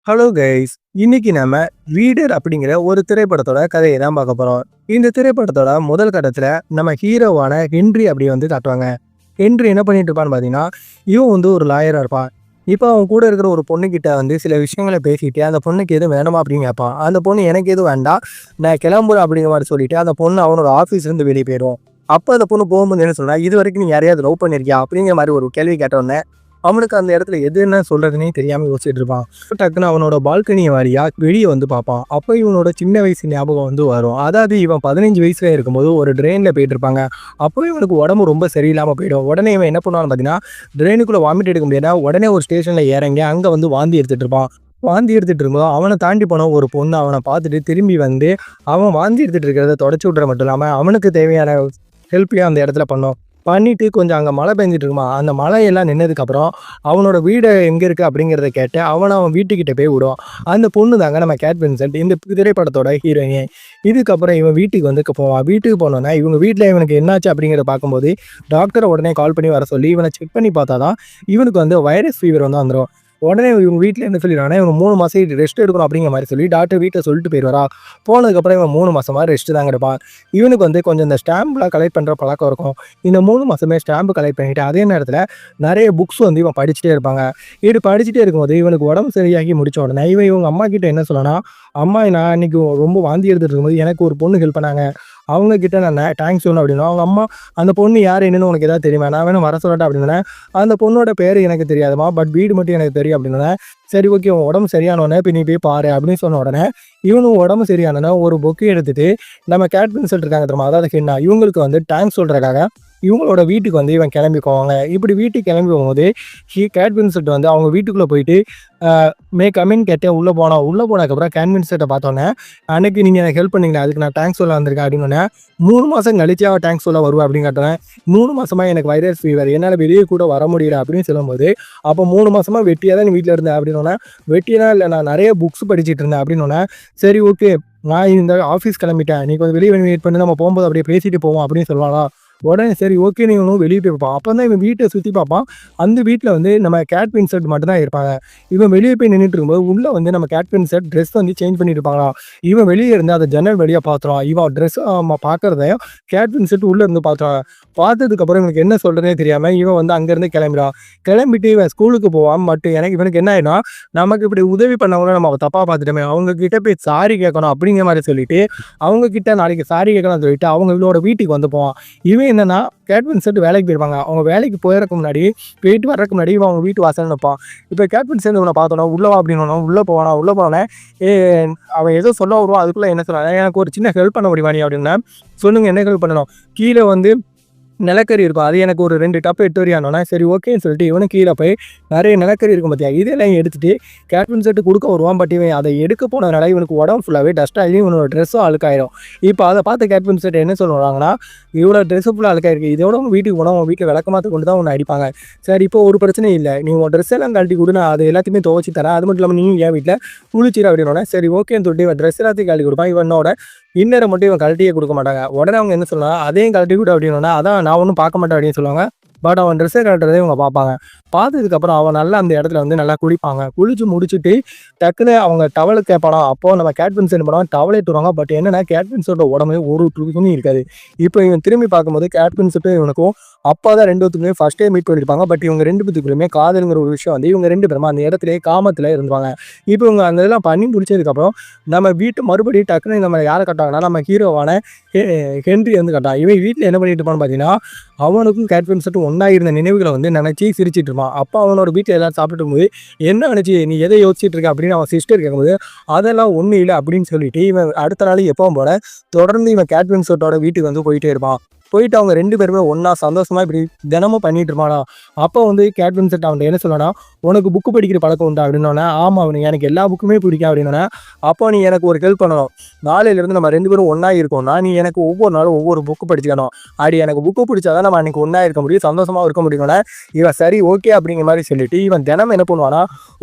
Hello guys, இன்னைக்கு நம்ம reader அப்படிங்கிற ஒரு திரைப்படத்தோட கதையை தான் பார்க்க போறோம். இந்த திரைப்படத்தோட முதல் கட்டத்துல நம்ம ஹீரோவான ஹென்றி அப்படி காட்டுவாங்க. ஹென்றி என்ன பண்ணிட்டு இருப்பான்னு பார்த்தீங்கன்னா, இவன் ஒரு லாயரா இருப்பான். இப்போ அவன் கூட இருக்கிற ஒரு பொண்ணுக்கிட்ட சில விஷயங்களை பேசிட்டு அந்த பொண்ணுக்கு எதுவும் வேணுமா அப்படின்னு கேட்பான். அந்த பொண்ணு எனக்கு எதுவும் வேண்டாம், நான் கிளம்புறேன் அப்படிங்கிற மாதிரி சொல்லிட்டு அந்த பொண்ணு அவனோட ஆஃபீஸ்லேருந்து வெளியே போயிடும். அப்போ அந்த பொண்ணு போகும்போது என்ன சொன்னா, இது வரைக்கும் நீ யாரையாவது லவ் பண்ணியிருக்கியா அப்படிங்கிற மாதிரி ஒரு கேள்வி கேட்டோன்னே அவனுக்கு அந்த இடத்துல எது என்ன சொல்றதுன்னே தெரியாம யோசிச்சுட்டு இருப்பான். டக்குன்னு அவனோட பால்கனி வழியா வெளியே பார்ப்பான். அப்போ இவனோட சின்ன வயசு ஞாபகம் வரும். அதாவது இவன் 15 வயசுல இருக்கும்போது ஒரு ட்ரெயின்ல போயிட்டு இருப்பாங்க. அப்போ இவனுக்கு உடம்பு ரொம்ப சரியில்லாம போயிடும். உடனே இவன் என்ன பண்ணுவான்னு பார்த்தீங்கன்னா, ட்ரெயினுக்குள்ள வாமிட் எடுக்க முடியாதா உடனே ஒரு ஸ்டேஷன்ல இறங்கி அங்கே வாந்தி எடுத்துட்டு இருப்பான். வாந்தி எடுத்துட்டு இருக்கும்போது அவனை தாண்டி போன ஒரு பொண்ணு அவனை பார்த்துட்டு திரும்பி அவன் வாந்தி எடுத்துட்டு இருக்கிறத தொடச்சி விட்ற மட்டும் இல்லாமல் அவனுக்கு தேவையான ஹெல்ப்பையும் அந்த இடத்துல பண்ணிட்டு கொஞ்சம் அங்கே மழை பெஞ்சிட்டு இருக்குமா, அந்த மழையெல்லாம் நின்னதுக்கப்புறம் அவனோட வீடு எங்கே இருக்குது அப்படிங்கிறத கேட்டு அவன் வீட்டுக்கிட்ட போய் விடுவான். அந்த பொண்ணு தாங்க நம்ம கேட் வின்சென்ட், இந்த திரைப்படத்தோட ஹீரோயின். இதுக்கப்புறம் இவன் வீட்டுக்கு போவான். வீட்டுக்கு போனோன்னா இவங்க வீட்டில் இவனுக்கு என்னாச்சு அப்படிங்கிறத பார்க்கும்போது டாக்டரை உடனே கால் பண்ணி வர சொல்லி இவனை செக் பண்ணி பார்த்தா தான் இவனுக்கு வைரஸ் ஃபீவர் வந்துடும். உடனே இவங்க வீட்டில் என்ன சொல்லிடுவாங்கன்னா, இவங்க 3 மாதம் ரெஸ்ட் எடுக்கணும் அப்படிங்கிற மாதிரி சொல்லி டாக்டர் வீட்டில் சொல்லிட்டு போயிடுவாரா. போனதுக்கப்புறம் இவன் 3 மாதமாக ரெஸ்ட்டு தாங்க எடுப்பான். இவனுக்கு கொஞ்சம் இந்த ஸ்டாம்ப்லாம் கலெக்ட் பண்ணுற பழக்கம் இருக்கும். இந்த 3 மாதமே ஸ்டாம்பு கலெக்ட் பண்ணிவிட்டு அதே நேரத்தில் நிறைய புக்ஸ் இவன் படிச்சுட்டே இருப்பாங்க. இது படிச்சுட்டே இருக்கும்போது இவனுக்கு உடம்பு சரியாகி முடிச்ச உடனே இவங்க அம்மா கிட்ட என்ன சொல்லனா, அம்மா நான் இன்னைக்கு ரொம்ப வாந்தி எடுத்துட்டு இருக்கும்போது எனக்கு ஒரு பொண்ணு ஹெல்ப் பண்ணாங்க, அவங்க கிட்ட நான் தேங்க்ஸ் சொல்லணும் அப்படின்னா, அவங்க அம்மா அந்த பொண்ணு யார் என்னன்னு உனக்கு எதாவது தெரியுமா, நான் வேணும் வர சொல்லட்டேன் அப்படின்னா, அந்த பொண்ணோட பேர் எனக்கு தெரியாதுமா, பட் வீடு மட்டும் எனக்கு தெரியும் அப்படின்னா, சரி ஓகே உன் உடம்பு சரியானோடனே இப்போ நீ போய் பாரு அப்படின்னு சொன்ன உடனே இவனும் உடம்பு சரியானோன்னா ஒரு பொக்கை எடுத்துட்டு நம்ம கேட் வின்சென்ட் இருக்காங்க தெரியுமா, அதாவது ஹென்னா, இவங்களுக்கு தேங்க்ஸ் சொல்கிறக்காக இவங்களோட வீட்டுக்கு இவன் கிளம்பி போவாங்க. இப்படி வீட்டுக்கு கிளம்பி போகும்போது கேட் வின்சென்ட் அவங்க வீட்டுக்குள்ளே போயிட்டு மே கமின் கேட்டேன். உள்ளே போனதுக்கப்புறம் கேட் வின்சென்ட்டை பார்த்தோன்னே, அன்னைக்கு நீங்கள் எனக்கு ஹெல்ப் பண்ணீங்களா, அதுக்கு நான் தேங்க்ஸ் சொல்ல வந்திருக்கேன் அப்படின்னு 3 மாதம் கழிச்சு அவன் தேங்க்ஸ் சொல்ல வருவேன் அப்படின்னு கேட்டேன். 3 மாதமாக எனக்கு வைரஸ் ஃபீவர், என்னால் வெளியே கூட வர முடியல அப்படின்னு சொல்லும்போது, அப்போ 3 மாதமாக வெட்டியாக தான் நீ வீட்டில் இருந்தேன் அப்படின்னோடனே, வெட்டியெல்லாம் இல்லை நான் நிறைய புக்ஸ் படிச்சுட்டு இருந்தேன் அப்படின்னோடனே, சரி ஓகே நான் இந்த ஆஃபீஸ் கிளம்பிட்டேன், நீ கொஞ்சம் வெளியே வெயிட் பண்ணி நம்ம போகும்போது அப்படியே பேசிட்டு போவோம் அப்படின்னு சொல்லுவாங்களா. உடனே சரி ஓகே நீ வெளியே போய் பார்ப்பான். அப்போ தான் இவன் வீட்டை சுற்றி பார்ப்பான். அந்த வீட்டில் நம்ம கேட் வின்சென்ட் மட்டும் தான் இருப்பாங்க. இவன் வெளியே போய் நின்றுட்டு இருக்கும்போது உள்ளே நம்ம கேட் வின்சென்ட் ட்ரெஸ் சேஞ்ச் பண்ணிட்டு இருப்பாங்களா. இவன் வெளியே இருந்து அதை ஜன்னல் வழியாக பார்த்துருவான். இவன் ட்ரெஸ் பார்க்குறதையும் கேட் வின்சென்ட் உள்ளே இருந்து பார்த்துருவாங்க. பார்த்ததுக்கப்புறம் இவனுக்கு என்ன சொல்கிறதே தெரியாமல் இவன் அங்கேருந்து கிளம்பிட்டு இவன் ஸ்கூலுக்கு போவான். பட் இவனுக்கு என்ன ஆகிடும், நமக்கு இப்படி உதவி பண்ணவங்கள நம்ம தப்பாக பார்த்துட்டோமே, அவங்கக்கிட்ட போய் சாரி கேட்கணும் அப்படிங்கிற மாதிரி சொல்லிட்டு அவங்கக்கிட்ட நாளைக்கு சாரி கேட்கணும்னு சொல்லிட்டு அவங்க இவளோட வீட்டுக்கு போவான். இவன் என்னன்னா கேட் வின்சென்ட் வேலைக்கு போயிருப்பாங்க. அவங்க வேலைக்கு போயிடறதுக்கு முன்னாடி போயிட்டு வர்றதுக்கு முன்னாடி இவன் அவங்க வீட்டு வாசல் நிற்பான். இப்போ கேட் வின்சென்ட் இவனை பார்த்தோன்னா உள்ளவா அப்படின்னு உள்ளே போனோன்னே அவன் ஏதோ சொல்ல வருவான். அதுக்குள்ளே என்ன சொல்கிறான், எனக்கு ஒரு சின்ன ஹெல்ப் பண்ண முடியுமா நீ அப்படின்னா, சொல்லுங்கள் என்ன ஹெல்ப் பண்ணணும், கீழே நிலக்கரி இருக்கும், அது எனக்கு ஒரு 2 டப்பு எடுத்து வரியானோன்னா சரி ஓகேன்னு சொல்லிட்டு இவனும் கீழே போய் நிறைய நிலக்கரி இருக்கும் பார்த்தியா, இதெல்லாம் எடுத்துகிட்டு கேட் வின்சென்ட் கொடுக்க வருவான். பட் இவன் அதை எடுக்க போனதுனால இவனுக்கு உடம்பு ஃபுல்லாகவே டஸ்ட் ஆகி இவனோட ட்ரெஸ்ஸும் அழுக்காயிடும். இப்போ அதை பார்த்து கேட் வின்சென்ட் என்ன சொல்லுவாங்கன்னா, இவ்வளோ ட்ரெஸ்ஸு ஃபுல்லாக அழுக்காயிருக்கு, இதோட உங்கள் வீட்டுக்கு போனால் உங்கள் வீட்டில் விளக்கமாற்ற கொண்டு தான் உன்னை அடிப்பாங்க. சரி இப்போ ஒரு பிரச்சனை இல்லை, நீ உன் ட்ரெஸ் எல்லாம் கழட்டி கொடு, நான் அது எல்லாத்தையுமே துவச்சி தரேன், அது மட்டும் இல்லாமல் நீயும் என் வீட்டில் குளிச்சிட அப்படின்னோடனே சரி ஓகேன்னு சொல்லிட்டு இவன் ட்ரெஸ் எல்லாத்தையும் கழட்டி கொடுப்பான். இவனோட இன்னரை மட்டும் இவன் கழட்டியே கொடுக்க மாட்டாங்க. உடனே அவங்க என்ன சொல்லலாம், அதையும் கழட்டி கொடு அப்படின்னா, அதான் நான் ஒன்றும் பார்க்க மாட்டேன் அப்படின்னு சொல்லுவாங்க. பட் அவன் ட்ரெஸ்ஸை கழட்டுறதே இவங்க பார்ப்பாங்க. பார்த்ததுக்கப்புறம் அவன் நல்லா அந்த இடத்துல நல்லா குளிப்பாங்க. குளிச்சு முடிச்சுட்டு டக்குன்னு அவங்க டவலு கேட்பானா. அப்போது நம்ம கேட் வின்சென்ட் பண்ணுவாங்க, டவலை எடுத்துருவாங்க. பட் என்னென்னா கேட் வின்சென்ட்டோட உடம்பு ஒரு துணி இருக்காது. இப்போ இவன் திரும்பி பார்க்கும்போது கேட் வின்சென்ட்டும் இவனுக்கும் அப்பா தான் 2 பேத்துக்குமே ஃபஸ்ட்டே மீட் பண்ணியிருப்பாங்க. பட் இவங்க 2 பேத்துக்குமே காதலுங்கிற ஒரு விஷயம் இவங்க 2 பேருமா அந்த இடத்துலேயே காமத்தில் இருந்துவாங்க. இப்போ இவங்க அந்த இதெல்லாம் பண்ணி முடிச்சதுக்கப்புறம் நம்ம வீட்டு மறுபடியும் டக்குன்னு நம்ம யாரை கட்டாங்கன்னா, நம்ம ஹீரோவான ஹென்றி கட்டான். இவன் வீட்டில் என்ன பண்ணிட்டு இருப்பான்னு பார்த்தீங்கன்னா, அவனுக்கும் கேட் வின்சென்ட்டும் ஒன்றா இருந்த நினைவுகளை நினச்சி சிரிச்சிட்டு இருப்பான். அப்போ அவனோட வீட்டில் எல்லோரும் சாப்பிட்டு இருக்கும்போது என்ன நினச்சி நீ எதை யோசிச்சுட்டு இருக்க அப்படின்னு அவன் சிஸ்டர் கேட்கும்போது, அதெல்லாம் ஒன்றும் இல்லை அப்படின்னு சொல்லிட்டு இவன் அடுத்த நாள் எப்பவும் போல தொடர்ந்து இவன் கேட் வின்சென்ட்டோட வீட்டுக்கு போயிட்டே இருப்பான். போயிட்டு அவங்க 2 பேருமே ஒன்றா சந்தோஷமாக இப்படி தினமும் பண்ணிட்டு இருப்பானா. அப்போ கேட் வின்சென்ட் அவன்கிட்ட என்ன சொல்லனா, உனக்கு புக்கு படிக்கிற பழக்கம் உண்டா அப்படின்னோடனே, ஆமாம் அவனுக்கு எனக்கு எல்லா புக்குமே பிடிக்கும் அப்படின்னோடனே, அப்போ நீ எனக்கு ஒரு ஹெல்ப் பண்ணணும், நாளையிலேருந்து நம்ம 2 பேரும் ஒன்றா இருக்கோம்னா நீ எனக்கு ஒவ்வொரு நாளும் ஒவ்வொரு புக்கு படிச்சுக்கணும், அப்படி எனக்கு புக்கு பிடிச்சாதான் நம்ம அன்றைக்கி ஒன்றா இருக்க முடியும், சந்தோஷமாக இருக்க முடியும்னா. இவன் சரி ஓகே அப்படிங்கிற மாதிரி சொல்லிட்டு இவன் தினமும் என்ன பண்ணுவானா,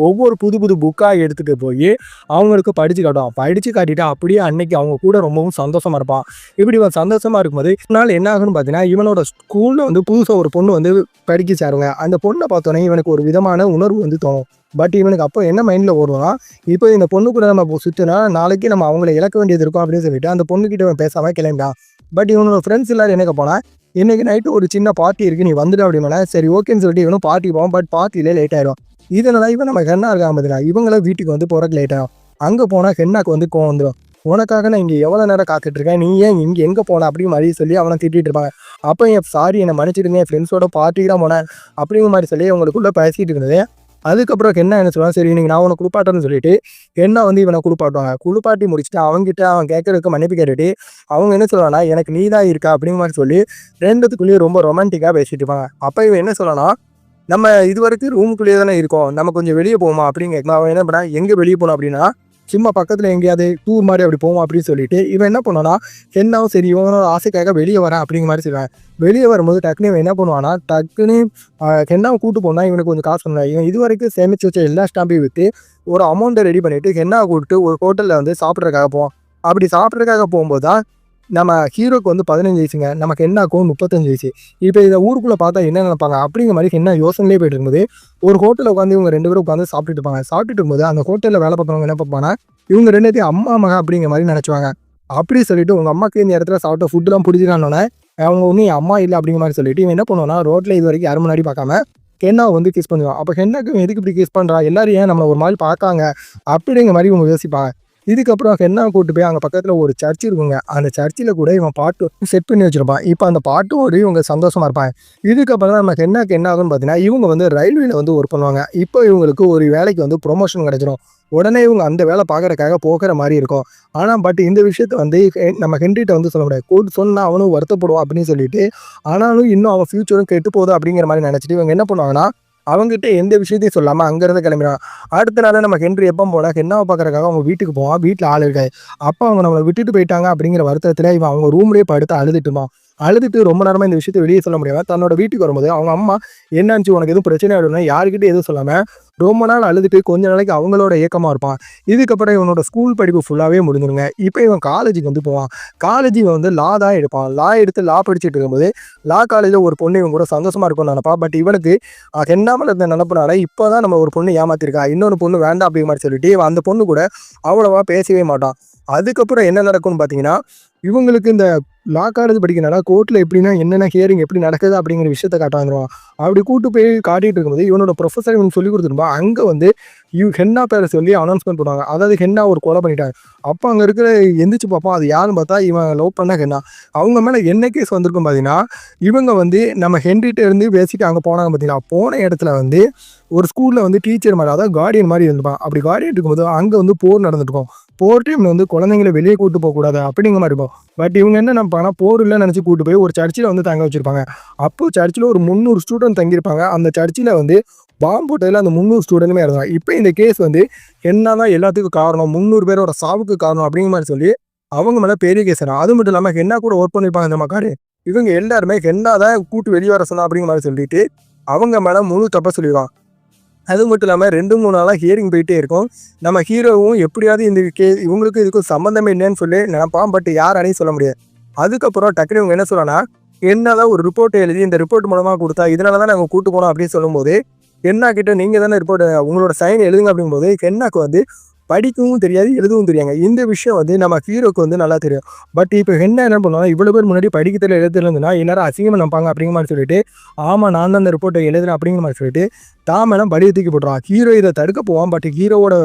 ஒவ்வொரு புது புது புக்காக எடுத்துகிட்டு போய் அவங்களுக்கு படித்து காட்டுவான். படித்து காட்டிட்டு அப்படியே அன்னைக்கு அவங்க கூட ரொம்பவும் சந்தோஷமாக இருப்பான். இப்படி இவன் சந்தோஷமாக இருக்கும்போது நாள் என்ன ஆகுன்னு பார்த்தீங்கன்னா, இவனோட ஸ்கூலில் வந்து புதுசாக ஒரு பொண்ணு வந்து படிக்க சேருங்க. அந்த பொண்ணை பார்த்தோன்னே இவனுக்கு ஒரு விதமான உணர்வு வந்து தோணும். பட் இவனுக்கு அப்போ என்ன மைண்டில் ஓடும்னா, இப்போ இந்த பொண்ணு கூட நம்ம சுற்றினா நாளைக்கு நம்ம அவங்கள இழக்க வேண்டியது இருக்கும் அப்படின்னு சொல்லிட்டு அந்த பொண்ணுக்கிட்ட இவன் பேசாமல் கிளம்பிட்டான். பட் இவனோட ஃப்ரெண்ட்ஸ் எல்லாரும் என்ன போனால், இன்னைக்கு நைட்டு ஒரு சின்ன பார்ட்டி இருக்குது, நீ வந்துடு அப்படின்னா சரி ஓகேன்னு சொல்லிட்டு இவனும் பார்ட்டி போவான். பட் பார்ட்டியிலே லேட் ஆயிடும். இதனால இவன் நம்ம ஹென்னா இருக்காம பார்த்தீங்கன்னா, இவங்கள வீட்டுக்கு வந்து போகிறக்கு லேட் ஆகும். அங்கே போனால் ஹென்னாக்கு வந்து கோவம் வந்துடும். உனக்காக நான் இங்கே எவ்வளோ நேரம் காத்துட்ருக்கேன், நீ ஏன் இங்கே எங்கே போன அப்படிங்கிற மாதிரி சொல்லி அவனை திட்டிகிட்டு இருப்பாங்க. அப்போ என் சாரி என்னை மன்னிச்சிடுங்க, என் ஃப்ரெண்ட்ஸோட பார்ட்டிக்கு தான் போனேன் அப்படிங்கிற மாதிரி சொல்லி அவங்களுக்குள்ளே பேசிகிட்டு இருந்தது. அதுக்கப்புறம் என்ன சொல்லுவான், சரி நீங்கள் நான் உனக்கு குளிப்பாட்டேன்னு சொல்லிட்டு என்ன வந்து இவனை குளிப்பாட்டுவாங்க. குளிப்பாட்டி முடிச்சுட்டு அவங்ககிட்ட அவன் கேட்கறதுக்கு மன்னிப்பு கேட்டுட்டு அவங்க என்ன சொல்லுவானா, எனக்கு நீ தான் இருக்கா அப்படிங்கிற மாதிரி சொல்லி ரெண்டுத்துக்குள்ளேயும் ரொம்ப ரொமான்டிக்காக பேசிட்டு இருப்பாங்க. அப்போ இவன் என்ன சொல்லனா, நம்ம இது வரைக்கும் ரூமுக்குள்ளேயே தானே இருக்கோம், நம்ம கொஞ்சம் வெளியே போவோமா அப்படின்னு கேட்கலாம். அவன் என்ன பண்ணா, எங்கே வெளியே போனோம் அப்படின்னா சும்மா பக்கத்தில் எங்கேயாவது டூர் மாதிரி அப்படி போவோம் அப்படின்னு சொல்லிட்டு இவன் என்ன பண்ணுவானா, என்னவும் சரி இவனோட ஆசைக்காக வெளியே வரேன் அப்படிங்கிற மாதிரி சொல்லுவேன். வெளியே வரும்போது டக்குன்னு இவன் என்ன பண்ணுவானா, டக்குன்னு ஹென்னாவை கூட்டு போனால் இவனுக்கு கொஞ்சம் காசு பண்ணுவான். இவன் இது வரைக்கும் சேமித்து வச்ச எல்லா ஸ்டாம்பையும் விற்று ஒரு அமௌண்ட்டை ரெடி பண்ணிவிட்டு ஹென்னாவை கூப்பிட்டு ஒரு ஹோட்டலில் வந்து சாப்பிட்றதுக்காக போவான். அப்படி சாப்பிட்றதுக்காக போகும்போது தான் நம்ம ஹீரோக்கு வந்து 15 வயசுங்க, நமக்கு ஹென்னாக்கும் 35 வயசு. இப்போ இதை ஊருக்குள்ளே பார்த்தா என்ன நினைப்பாங்க அப்படிங்கிற மாதிரி ஹென்னா யோசனையிலே போயிட்டு இருக்கும்போது ஒரு ஹோட்டலில் உட்காந்து இவங்க 2 பேரும் உட்காந்து சாப்பிட்டுட்டு இருப்பாங்க. சாப்பிட்டுட்டு இருக்கும்போது அந்த ஹோட்டலில் வேலை பார்த்தவங்க என்ன பார்ப்பாங்கன்னா, இவங்க 2 அம்மா மக அப்படிங்கிற மாதிரி நினச்சிவாங்க. அப்படி சொல்லிட்டு உங்கள் அம்மாவுக்கு இந்த இடத்துல சாப்பிட்ட ஃபுட்டுலாம் பிடிச்சிக்கானோன்னே அவங்க ஒன்றும் என் அம்மா இல்லை அப்படிங்கிற மாதிரி சொல்லிட்டு இவன் என்ன பண்ணுவான்னா, ரோட்டில் இது வரைக்கும் யாரும் முன்னாடி பார்க்காம ஹென்னாவை வந்து கிஸ் பண்ணுவான். அப்போ ஹென்னாக்கு எதுக்கு இப்படி கிஸ் பண்ணுறா, எல்லாரும் ஏன் நம்மளை ஒரு மாதிரி பார்க்காங்க அப்படிங்கிற மாதிரி இவங்க யோசிப்பாங்க. இதுக்கப்புறம் ஹென்னாவை கூட்டு போய் அங்கே பக்கத்தில் ஒரு சர்ச் இருக்குங்க. அந்த சர்ச்சில் கூட இவன் பாட்டு செட் பண்ணி வச்சுருப்பான். இப்போ அந்த பாட்டோடு இவங்க சந்தோஷமாக இருப்பாங்க. இதுக்கப்புறம் தான் நம்ம ஹென்னாக்கு என்ன ஆகுன்னு பார்த்தீங்கன்னா, இவங்க வந்து ரயில்வேல வந்து ஒர்க் பண்ணுவாங்க. இப்போ இவங்களுக்கு ஒரு வேலைக்கு வந்து ப்ரொமோஷன் கிடைச்சிடும். உடனே இவங்க அந்த வேலை பார்க்குறதுக்காக போகிற மாதிரி இருக்கும். ஆனால் பட் இந்த விஷயத்த வந்து நம்ம ஹென்ரிட்ட வந்து சொல்ல முடியாது. கூட்டு சொன்னால் அவனும் வருத்தப்படுவான் அப்படின்னு சொல்லிட்டு, ஆனாலும் இன்னும் அவன் ஃப்யூச்சரும் கெட்டு போகுது அப்படிங்கிற மாதிரி நினச்சிட்டு இவங்க என்ன பண்ணுவாங்கன்னா, அவங்ககிட்ட எந்த விஷயத்தையும் சொல்லாமல் அங்கேருந்து கிளம்பிடுவான். அடுத்த நாள் நம்ம ஹென்றி எப்போ போல ஹென்னாவை பார்க்குறதுக்காக அவங்க வீட்டுக்கு போவான். வீட்டில் ஆள் இருக்காது. அப்போ அவங்க நம்மளை விட்டுட்டு போயிட்டாங்க அப்படிங்கிற வருத்தத்தில் இவன் அவங்க ரூம்லேயே படுத்து அழுதுட்டுமா. அழுதுட்டு ரொம்ப நேரமாக இந்த விஷயத்தை வெளியே சொல்ல முடியாமல் தன்னோட வீட்டுக்கு வரும்போது அவங்க அம்மா என்னாச்சு, உனக்கு எதுவும் பிரச்சனை ஆகிடும்னா யாருக்கிட்டே எதுவும் சொல்லாமல் ரொம்ப நாள் அழுதுட்டு கொஞ்ச நாளைக்கு அவங்களோட ஏக்கமாக இருப்பான். இதுக்கப்புறம் இவனோட ஸ்கூல் படிப்பு ஃபுல்லாகவே முடிஞ்சிருங்க. இப்போ இவன் காலேஜுக்கு வந்து போவான். காலேஜ் இவன் வந்து லா தான் எடுப்பான். லா எடுத்து லா படிச்சுட்டு இருக்கும்போது லா காலேஜில் ஒரு பொண்ணு இவன் கூட சந்தோஷமாக இருக்கும்னு நினைப்பான். பட் இவனுக்கு என்னாமல் இருந்த நினப்புனால இப்போ தான் நம்ம ஒரு பொண்ணு ஏமாத்திருக்கா, இன்னொரு பொண்ணு வேண்டாம் அப்படிங்கிற மாதிரி சொல்லிட்டு அந்த பொண்ணு கூட அவ்வளோவா பேசவே மாட்டான். அதுக்கப்புறம் என்ன நடக்கும்னு பார்த்தீங்கன்னா, இவங்களுக்கு இந்த லா காலேஜ் படிக்கிறனால கோர்ட்டில் எப்படின்னா என்னென்ன ஹியரிங் எப்படி நடக்குது அப்படிங்கிற விஷயத்த காட்டாந்துருவான். அப்படி கூட்டு போய் காட்டிகிட்டு இருக்கும்போது இவனோட ப்ரொஃபஸர் இவனுக்கு சொல்லி கொடுத்துருப்பான். அங்கே வந்து ஹென்னா பேரை சொல்லி அனௌன்ஸ்மெண்ட் பண்ணுவாங்க. அதாவது ஹென்னா ஒரு கொலை பண்ணிட்டாங்க. அப்போ அங்கே இருக்கிற எந்திரிச்சு பார்ப்பான். அது யாருன்னு பார்த்தா இவன் லவ் பண்ண ஹென்னா. அவங்க மேலே என்ன கேஸ் வந்திருக்கும் பார்த்தீங்கன்னா, இவங்க வந்து நம்ம ஹென்ரிட்ட இருந்து பேசிட்டு அங்கே போனாங்க பார்த்தீங்கன்னா, போன இடத்துல வந்து ஒரு ஸ்கூலில் வந்து டீச்சர் மாதிரி அதாவது கார்டியன் மாதிரி இருந்துப்பான். அப்படி கார்டியன் இருக்கும்போது அங்கே வந்து போர் நடந்துட்டுருக்கும். போர் டைமில் வந்து குழந்தைங்களை வெளியே கூட்டு போகக்கூடாது அப்படிங்கிற மாதிரி இருக்கும். பட் இவங்க என்ன நினைப்பாங்கன்னா, போர் இல்லைன்னு நினச்சி கூட்டு போய் ஒரு சர்ச்சில் வந்து தங்க வச்சுருப்பாங்க. அப்போது சர்ச்சில் ஒரு 300 ஸ்டூடெண்ட் தங்கியிருப்பாங்க. அந்த சர்ச்சில் வந்து பாம்பு போட்டதில் அந்த 300 ஸ்டூடெண்ட்டுமே இருந்தாங்க. இப்போ இந்த கேஸ் வந்து என்ன தான் எல்லாத்துக்கும் காரணம், 300 பேரோட சாவுக்கு காரணம் அப்படிங்கிற மாதிரி சொல்லி அவங்க மேலே பெரிய கேஸ் ஆகும். அது மட்டும் இல்லாமல் ஹென்னா கூட ஒர்க் பண்ணியிருப்பாங்க இந்த மக்காரு. இவங்க எல்லாருமே ஹென்னா தான் கூட்டு வெளியே வர சொன்னா அப்படிங்கிற மாதிரி சொல்லிட்டு அவங்க மேலே முழு தப்ப சொல்லிடுவான். அது மட்டும் இல்லாமல் 2-3 நாளாக ஹியரிங் போயிட்டே இருக்கும். நம்ம ஹீரோவும் எப்படியாவது இந்த இவங்களுக்கு இதுக்கும் சம்மந்தமே இல்லைன்னு சொல்லி நினைப்பான். பட் யாராலையும் சொல்ல முடியாது. அதுக்கப்புறம் டக்குனு இவங்க என்ன சொல்லனா, என்னதான் ஒரு ரிப்போர்ட்டை எழுதி இந்த ரிப்போர்ட் மூலமாக கொடுத்தா இதனால தான் நாங்கள் கூட்டு போனோம் அப்படின்னு சொல்லும்போது, ஹென்னா கிட்ட நீங்கள் தானே ரிப்போர்ட் உங்களோட சைன் எழுதுங்க அப்படிங்கும்போது ஹென்னாக்கு வந்து படிக்கவும் தெரியாது, எழுதவும் தெரியாங்க. இந்த விஷயம் வந்து நம்ம ஹீரோக்கு வந்து நல்லா தெரியும். பட் இப்போ ஹென்னா என்ன பண்ணுவாங்க, இவ்வளோ பேர் முன்னாடி படிக்க தெரியல எழுத தெரியலன்னா எல்லாரும் அசிங்கமாக நினைப்பாங்க அப்படிங்கிற மாதிரி சொல்லிட்டு, ஆமாம் நான் தான் அந்த ரிப்போர்ட்டை எழுதுறேன் அப்படிங்கிற மாதிரி சொல்லிட்டு தான் மேலே படியை தூக்கி போட்டுருவான். ஹீரோ இதை தடுக்க போவான். பட் ஹீரோவோட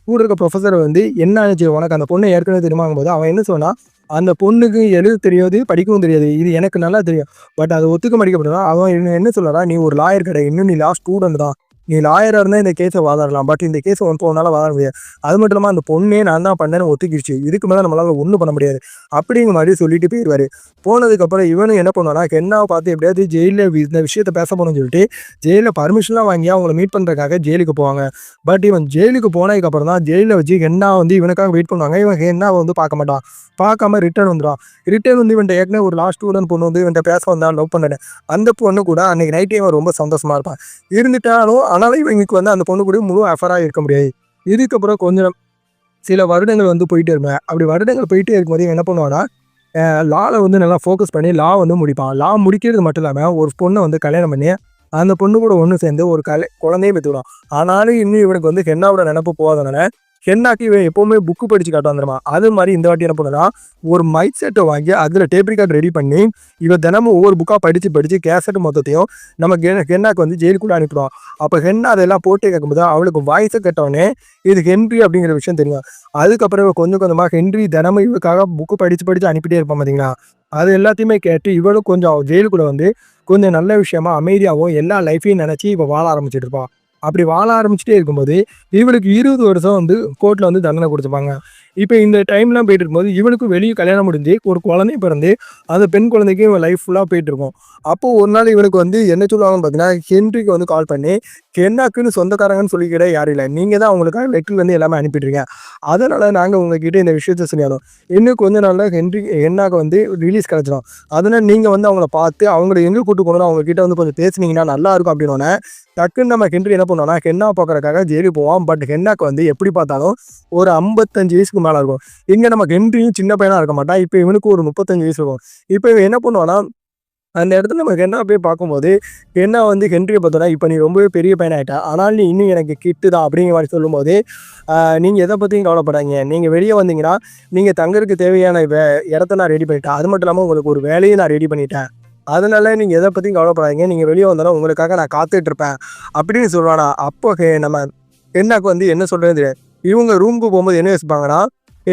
கூட இருக்க ப்ரொஃபஸர் வந்து என்ன ஆச்சு உனக்கு அந்த பொண்ணை ஏற்கனவே தெரியுமாங்கும் போது அவன் என்ன சொன்னால், அந்த பொண்ணுக்கு எழுத தெரியாது படிக்கவும் தெரியாது, இது எனக்கு நல்லா தெரியும். பட் அதை ஒத்துக்க மாட்டேங்கப்படுறா. அவன் என்ன சொல்லலாம், நீ ஒரு லாயர் கடை, இன்னும் நீ லா ஸ்டூடெண்ட் தான், நீ லாயராக இருந்தால் இந்த கேஸை வாதாடலாம். பட் இந்த கேஸை உன்னால் வாதாட முடியாது. அது மட்டும் இல்லாமல் அந்த பொண்ணே நான் தான் பண்ணேன்னு ஒத்துக்கிடுச்சு, இதுக்கு மேலே நம்மளால் ஒன்றும் பண்ண முடியாது அப்படிங்கிற மாதிரி சொல்லிட்டு போயிடுவார். போனதுக்கப்புறம் இவனும் என்ன பண்ணுவானா, ஹென்னாவை பார்த்து எப்படியாவது ஜெயிலில் இந்த விஷயத்தை பேச போகணும்னு சொல்லிட்டு ஜெயிலில் பர்மிஷன்லாம் வாங்கி அவங்கள மீட் பண்ணுறதுக்காக ஜெயிலுக்கு போவாங்க. பட் இவன் ஜெயிலுக்கு போனதுக்கப்புறம் தான் ஜெயிலில் வச்சு ஹென்னா வந்து இவனுக்காக வெயிட் பண்ணுவாங்க. இவன் ஹென்னாவை வந்து பார்க்க மாட்டான். பார்க்காம ரிட்டர்ன் வந்துடுவான். ரிட்டர்ன் வந்து இவன்ட்ட ஏற்கனவே ஒரு லாஸ்ட் ஸ்டூடெண்ட் பொண்ணு வந்து இவன்ட்ட பேச வந்தான், லவ் பண்ணிட்டேன். அந்த பொண்ணு கூட அன்றைக்கி நைட்டே இவன் ரொம்ப சந்தோஷமாக இருப்பான். இருந்துட்டாலும் ஆனாலும் இவங்களுக்கு வந்து அந்த பொண்ணு கூட முழு அஃபராக இருக்க முடியாது. இதுக்கப்புறம் கொஞ்சம் சில வருடங்கள் வந்து போயிட்டே இருப்பேன். அப்படி வருடங்கள் போயிட்டே இருக்கும்போது என்ன பண்ணுவான்னா, லால வந்து நல்லா ஃபோக்கஸ் பண்ணி லா வந்து முடிப்பான். லா முடிக்கிறது மட்டும் இல்லாமல் ஒரு பொண்ணை வந்து கல்யாணம் பண்ணி அந்த பொண்ணு கூட ஒன்று சேர்ந்து ஒரு குழந்தையும் பெற்றுவிடும். ஆனாலும் இன்னும் இவனுக்கு வந்து ஹென்னாவோட நினப்பு போகாதனால ஹென்னாக்கு இவன் எப்போவுமே புக்கு படித்து காட்டு வந்துடுமா. அது மாதிரி இந்த வாட்டி என்ன பண்ணுன்னா ஒரு மைக் செட்டை வாங்கி அதில் டேப் ரெக்கார்ட் ரெடி பண்ணி இவன் தினமும் ஒவ்வொரு புக்காக படித்து கேசட் மொத்தத்தையும் நம்ம ஹென்னாக்கு வந்து ஜெயிலுக்குள்ளே அனுப்பிடுவான். அப்போ ஹென்னா அதெல்லாம் போட்டு கேட்கும்போது அவளுக்கு வாய்ஸை கேட்டவொடனே இது ஹென்றி அப்படிங்கிற விஷயம் தெரியும். அதுக்கப்புறம் இவன் கொஞ்சம் கொஞ்சமாக ஹென்றி தினமும் இவளுக்காக புக்கு படித்து அனுப்பிட்டே இருப்பான் பார்த்தீங்களா. அது எல்லாத்தையுமே கேட்டு இவளும் கொஞ்சம் ஜெயிலுக்குள்ளே வந்து கொஞ்சம் நல்ல விஷயமா அமைதியாகவும் எல்லா லைஃப்பையும் நினச்சி இப்போ வாழ ஆரம்பிச்சுட்டு இருப்பான். அப்படி வாழ ஆரம்பிச்சுட்டே இருக்கும்போது இவளுக்கு 20 வருஷம் வந்து கோர்ட்டில் வந்து தண்டனை கொடுத்துப்பாங்க. இப்போ இந்த டைம்லாம் போயிட்டு இருக்கும்போது இவனுக்கும் வெளியே கல்யாணம் முடிஞ்சு ஒரு குழந்தை பிறந்து அந்த பெண் குழந்தைக்கு இவன் லைஃப் ஃபுல்லாக போயிட்டு இருக்கும். அப்போது ஒரு நாள் இவனுக்கு வந்து என்ன சொல்லுவாங்கன்னு பார்த்தீங்கன்னா ஹென்ரிக்கு வந்து கால் பண்ணி ஹென்னாக்குன்னு சொந்தக்காரங்கன்னு சொல்லிக்கிட்டே யாரும் இல்லை, நீங்கள் தான் அவங்களுக்காக லெட்டர் வந்து எல்லாமே அனுப்பிட்டுருங்க. அதனால் நாங்கள் உங்ககிட்ட இந்த விஷயத்த சொல்லியானோம். இன்னும் கொஞ்ச நாளில் ஹென்னாக்கு வந்து ரிலீஸ் கிடச்சிடும். அதனால் நீங்கள் வந்து அவங்கள பார்த்து அவங்கள எங்கே கூட்டு போகணும் அவங்ககிட்ட வந்து கொஞ்சம் பேசுனீங்கன்னா நல்லாயிருக்கும் அப்படின்னோடனே டக்குன்னு நம்ம ஹென்றி என்ன பண்ணுவோம்னா ஹென்னா பார்க்குறக்காக ஜெயிலுக்கு போவோம். பட் ஹென்னாக்கு வந்து எப்படி பார்த்தாலும் ஒரு 55 வயசுக்கு மேலே இருக்கும். இங்கே நம்ம ஹென்ரியும் சின்ன பையனாக இருக்க மாட்டான். இப்போ இவனுக்கு ஒரு 35 வயசு இருக்கும். இப்போ இவன் என்ன பண்ணுவான்னா அந்த இடத்துல நம்ம ஹென்னா போய் பார்க்கும்போது ஹென்னா வந்து ஹென்ரியை பார்த்தோன்னா இப்போ நீ ரொம்பவே பெரிய பையனாகிட்டா, ஆனால் நீ இன்னும் எனக்கு கிட்டு தான் அப்படிங்கிற மாதிரி சொல்லும்போது நீங்கள் எதை பற்றியும் கவலைப்படாதீங்க, நீங்கள் வெளியே வந்தீங்கன்னா நீங்கள் தங்கறதுக்கு தேவையான இடத்த நான் ரெடி பண்ணிட்டேன். அது மட்டும் இல்லாமல் உங்களுக்கு ஒரு வேலையை நான் ரெடி பண்ணிட்டேன். அதனால நீங்கள் எதை பற்றியும் கவலைப்படாதீங்க, நீங்கள் வெளியே வந்தாலும் உங்களுக்காக நான் காத்துட்ருப்பேன் அப்படின்னு சொல்லுவானா. அப்போ நம்ம ஹென்னாக்கு வந்து என்ன சொல்கிறது தெரியாது. இவங்க ரூமுக்கு போகும்போது என்ன யோசிப்பாங்கன்னா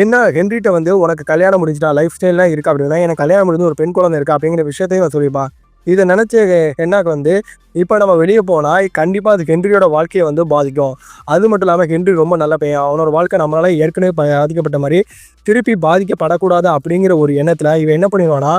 என்ன ஹென்ரிட்ட வந்து உனக்கு கல்யாணம் முடிஞ்சிட்டா லைஃப் ஸ்டைல்லாம் இருக்கா அப்படின்னா எனக்கு கல்யாணம் முடிஞ்சு ஒரு பெண் குழந்தை இருக்கா அப்படிங்கிற விஷயத்தையும் நான் சொல்லிப்பான். இதை நினச்ச ஹென்னாக்கு வந்து இப்போ நம்ம வெளியே போனால் கண்டிப்பாக அது ஹென்ரியோட வாழ்க்கையை வந்து பாதிக்கும். அது மட்டும் இல்லாமல் ஹென்றி ரொம்ப நல்ல பையன், அவனோட வாழ்க்கை நம்மளால ஏற்கனவே பாதிக்கப்பட்ட மாதிரி திருப்பி பாதிக்கப்படக்கூடாது அப்படிங்கிற ஒரு எண்ணத்தில் இவன் என்ன பண்ணிடுவான்னா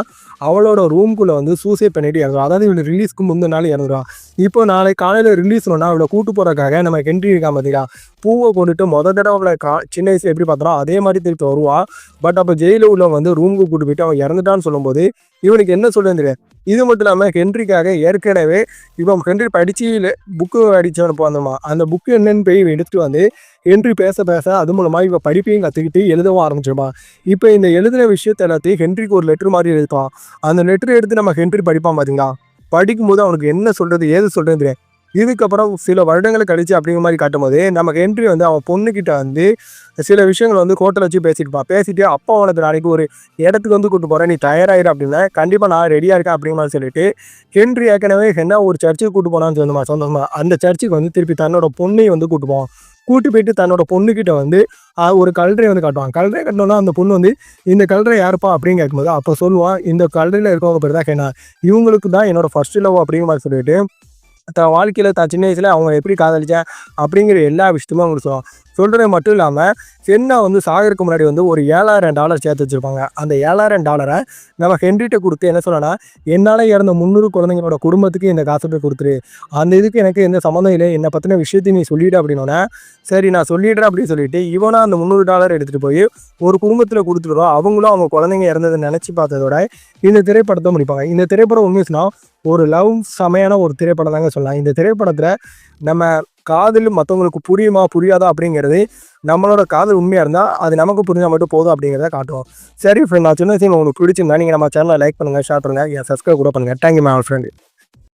அவளோட ரூம்குள்ளே வந்து சூசைட் பண்ணிட்டு இறங்குறான். அதாவது இவளை ரிலீஸ்க்கு முந்தின நாள் இறங்குறான். இப்போ நாளைக்கு காலையில் ரிலீஸ்னா அவளை கூட்டு போகிறக்காக நம்ம ஹென்றி இருக்கா பார்த்தீங்களா பூவை கொண்டுட்டு தடவை அவளை சின்ன வயசில் எப்படி பார்த்தோம் அதே மாதிரி திருப்பி வருவான். பட் அப்போ ஜெயிலில் உள்ளவங்க வந்து ரூமுக்கு கூட்டு போயிட்டு அவன் இறந்துட்டான்னு சொல்லும்போது இவனுக்கு என்ன சொல்லுன்னு தெரியாது. இது மட்டும் இல்லாமல் ஹென்ரிக்காக ஏற்கனவே இவன் ஹென்றி படித்து புக்கு அடித்தவன் போந்தோமா அந்த புக்கு என்னன்னு போய் எடுத்துகிட்டு வந்து ஹென்றி பேச அது மூலமாக இவன் படிப்பையும் கற்றுக்கிட்டு எழுதவும் ஆரம்பிச்சிருப்பான். இப்போ இந்த எழுதுகிற விஷயத்த எல்லாத்தையும் ஹென்ரிக்கு ஒரு லெட்ரு மாதிரி எழுதுப்பான். அந்த லெட்ரு எடுத்து நம்ம ஹென்றி படிப்பான் பார்த்தீங்களா. படிக்கும்போது அவனுக்கு என்ன சொல்கிறது ஏது சொல்கிறது தெரியாது. இதுக்கப்புறம் சில வருடங்கள் கழிச்சு அப்படிங்கிற மாதிரி காட்டும்போது நமக்கு ஹென்றி வந்து அவன் பொண்ணுக்கிட்ட வந்து சில விஷயங்கள் வந்து ஹோட்டல் வச்சு பேசிட்டு அப்பா அவனுக்கு நாளைக்கு ஒரு இடத்துக்கு வந்து கூப்பிட்டு போகிறேன், நீ தயாராகிடு அப்படின்னா கண்டிப்பாக நான் ரெடியாக இருக்கேன் அப்படிங்கிற மாதிரி சொல்லிட்டு ஹென்றி ஏற்கனவே ஹென்னா ஒரு சர்ச்சுக்கு கூப்பிட்டு போனான்னு சொந்தமாக அந்த சர்ச்சுக்கு வந்து திருப்பி தன்னோட பொண்ணையும் வந்து கூப்பிட்டு போவான். கூட்டி போயிட்டு தன்னோட பொண்ணுக்கிட்ட வந்து ஒரு கல்றையை வந்து காட்டுவான். கல்றையை கட்டினோன்னா அந்த பொண்ணு வந்து இந்த கல்றை யாருப்பா அப்படின்னு கேட்கும்போது அப்போ சொல்லுவான் இந்த கல்றையில் இருக்கவங்க பேர் தான் ஹென்னா, இவங்களுக்கு தான் என்னோட ஃபர்ஸ்ட் லவ் அப்படிங்கிற மாதிரி சொல்லிட்டு தன் வாழ்க்கையில் தான் சின்ன வயசில் அவங்க எப்படி காதலிச்சேன் அப்படிங்கிற எல்லா விஷயத்துமே அவங்களுக்கு சொல்கிறது மட்டும் இல்லாமல் ஹென்னா வந்து சாகருக்கு முன்னாடி வந்து ஒரு $7,000 சேர்த்து வச்சுருப்பாங்க. அந்த $7,000 நம்ம ஹென்ரிட்ட கொடுத்து என்ன சொல்லனா என்னால் இறந்த 300 குழந்தைங்களோட குடும்பத்துக்கு இந்த காசை போய் கொடுத்துரு, அந்த இதுக்கு எனக்கு எந்த சம்மந்தம் இல்லை, என்னை பற்றின விஷயத்தையும் நீ சொல்லிவிடு அப்படின்னோடனே சரி நான் சொல்லிடுறேன் அப்படின்னு சொல்லிட்டு இவனா அந்த $300 எடுத்துகிட்டு போய் ஒரு குடும்பத்தில் கொடுத்துருவோம். அவங்களும் அவங்க குழந்தைங்க இறந்ததை நினச்சி பார்த்ததோட இந்த திரைப்படத்தை முடிப்பாங்க. இந்த திரைப்படம் உண்மைச்சுன்னா ஒரு லவ் செமையான ஒரு திரைப்படம் தாங்க சொல்லலாம். இந்த திரைப்படத்தில் நம்ம காதல் மற்றவங்களுக்கு புரியுமா புரியாதா அப்படிங்கிறது நம்மளோட காதல் உண்மையாக இருந்தால் அது நமக்கு புரிஞ்சால் மட்டும் போதும் அப்படிங்கிறத காட்டுவோம். சரி ஃப்ரெண்ட், நான் சின்ன விஷயம் உங்களுக்கு பிடிச்சிருந்தா நீங்கள் நம்ம சேனலை லைக் பண்ணுங்கள், ஷேர் பண்ணுங்கள், சப்ஸ்கிரைப் கூட பண்ணுங்கள். Thank you my friend.